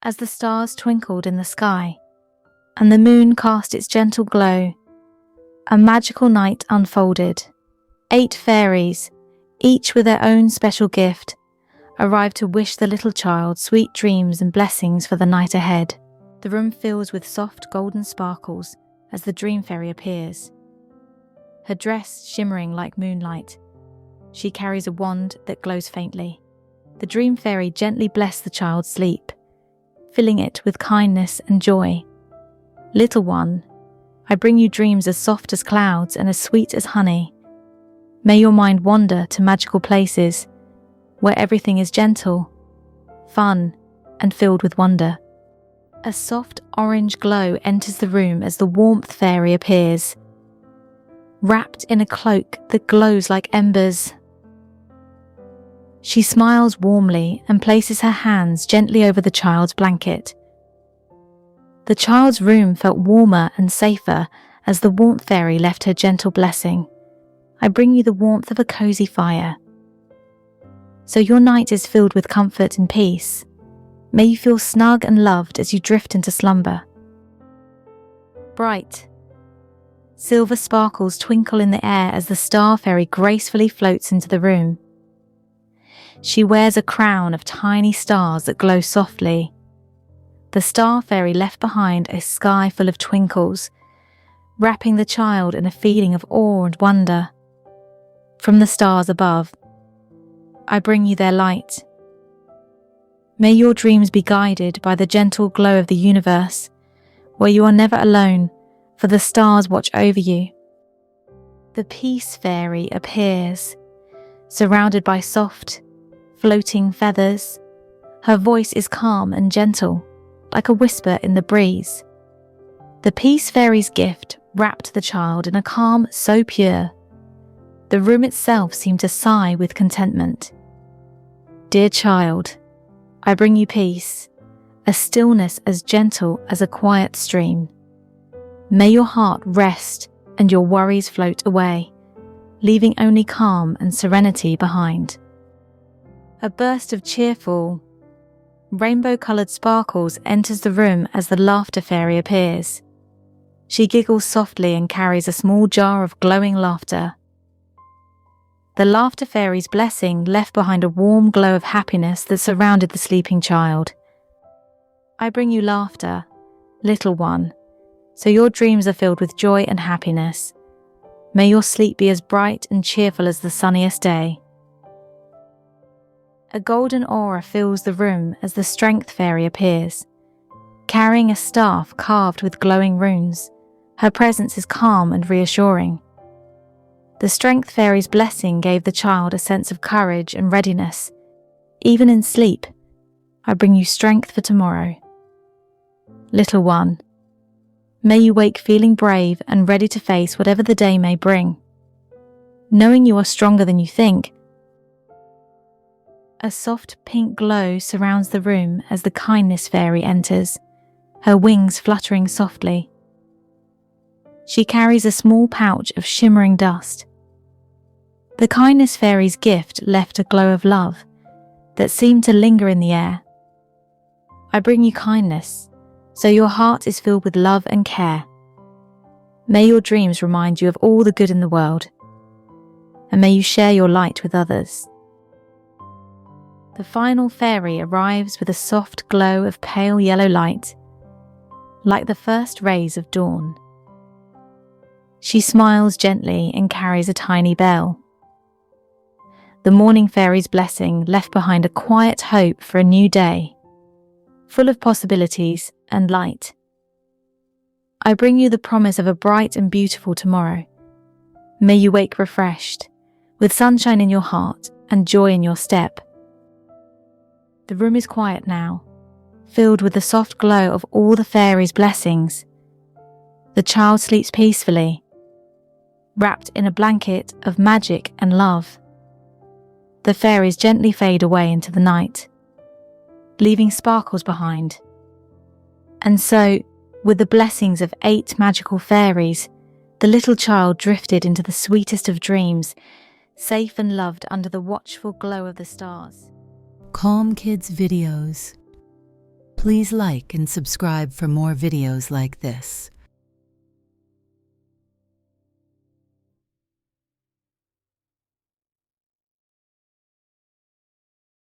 as the stars twinkled in the sky, and the moon cast its gentle glow. A magical night unfolded. 8 fairies, each with their own special gift, arrived to wish the little child sweet dreams and blessings for the night ahead. The room fills with soft golden sparkles as the dream fairy appears. Her dress shimmering like moonlight, she carries a wand that glows faintly. The dream fairy gently blessed the child's sleep, filling it with kindness and joy. Little one, I bring you dreams as soft as clouds and as sweet as honey. May your mind wander to magical places where everything is gentle, fun, and filled with wonder. A soft orange glow enters the room as the warmth fairy appears, wrapped in a cloak that glows like embers. She smiles warmly and places her hands gently over the child's blanket. The child's room felt warmer and safer as the warmth fairy left her gentle blessing. I bring you the warmth of a cozy fire. So your night is filled with comfort and peace. May you feel snug and loved as you drift into slumber. Bright, silver sparkles twinkle in the air as the star fairy gracefully floats into the room. She wears a crown of tiny stars that glow softly. The star fairy left behind a sky full of twinkles, wrapping the child in a feeling of awe and wonder. From the stars above, I bring you their light. May your dreams be guided by the gentle glow of the universe, where you are never alone, for the stars watch over you. The peace fairy appears, surrounded by soft, floating feathers. Her voice is calm and gentle, like a whisper in the breeze. The peace fairy's gift wrapped the child in a calm so pure. The room itself seemed to sigh with contentment. Dear child, I bring you peace, a stillness as gentle as a quiet stream. May your heart rest and your worries float away, leaving only calm and serenity behind. A burst of cheerful, rainbow-coloured sparkles enters the room as the laughter fairy appears. She giggles softly and carries a small jar of glowing laughter. The laughter fairy's blessing left behind a warm glow of happiness that surrounded the sleeping child. I bring you laughter, little one, so your dreams are filled with joy and happiness. May your sleep be as bright and cheerful as the sunniest day. A golden aura fills the room as the strength fairy appears, carrying a staff carved with glowing runes. Her presence is calm and reassuring. The strength fairy's blessing gave the child a sense of courage and readiness. Even in sleep, I bring you strength for tomorrow. Little one, may you wake feeling brave and ready to face whatever the day may bring. Knowing you are stronger than you think. A soft pink glow surrounds the room as the kindness fairy enters, her wings fluttering softly. She carries a small pouch of shimmering dust. The kindness fairy's gift left a glow of love that seemed to linger in the air. I bring you kindness, so your heart is filled with love and care. May your dreams remind you of all the good in the world, and may you share your light with others. The final fairy arrives with a soft glow of pale yellow light, like the first rays of dawn. She smiles gently and carries a tiny bell. The morning fairy's blessing left behind a quiet hope for a new day, full of possibilities and light. I bring you the promise of a bright and beautiful tomorrow. May you wake refreshed, with sunshine in your heart and joy in your step. The room is quiet now, filled with the soft glow of all the fairies' blessings. The child sleeps peacefully, wrapped in a blanket of magic and love. The fairies gently fade away into the night, leaving sparkles behind. And so, with the blessings of 8 magical fairies, the little child drifted into the sweetest of dreams, safe and loved under the watchful glow of the stars. Calm Kids videos. Please like and subscribe for more videos like this.